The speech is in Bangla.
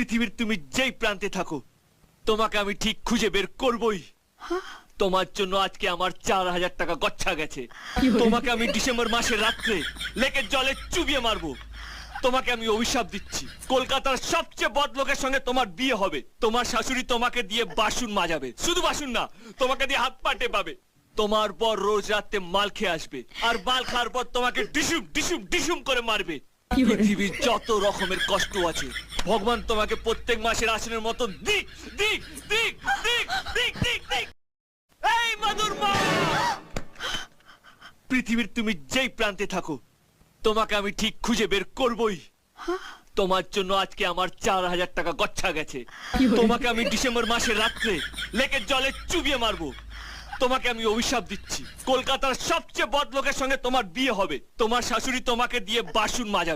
পৃথিবীর তুমি যেই প্রান্তে থাকো তোমাকে আমি ঠিক খুঁজে বের করবই। তোমার জন্য আজকে আমার 4000 টাকা গচ্ছা গেছে। তোমাকে আমি ডিসেম্বর মাসের রাত্রে লেকের জলে চুবিয়ে মারবো। তোমাকে আমি অভিশাপ দিচ্ছি, কলকাতার সবচেয়ে বদ লোকের সঙ্গে তোমার বিয়ে হবে। তোমার শাশুড়ি তোমাকে দিয়ে বাসন মাজাবে, শুধু বাসন না, তোমাকে দিয়ে হাত পা টেপাবে। তোমার পর রোজ রাতে মাল খেয়ে আসবে, আর মাল খাওয়ার পর তোমাকে ডিসুম ডিসুম ডিসুম করে মারবে। পৃথিবীর যত রকমের কষ্ট আছে ভগবান তোমাকে প্রত্যেক মাসের আসনের মতো দিক দিক দিক দিক দিক দিক দিক। এই মাদুর মা, পৃথিবীর তুমি যেই প্রান্তে থাকো তোমাকে আমি ঠিক খুঁজে বের করবই। তোমার জন্য আজকে আমার 4000 টাকা গচ্ছা গেছে। তোমাকে আমি ডিসেম্বর মাসের রাত্রে লেকের জলে চুবিয়ে মারবো। তোমাকে আমি অভিশাপ দিচ্ছি, কলকাতার সবচেয়ে বদ লোকের সঙ্গে তোমার বিয়ে হবে। তোমার শাশুড়ি তোমাকে দিয়ে বাসন মাজাবে।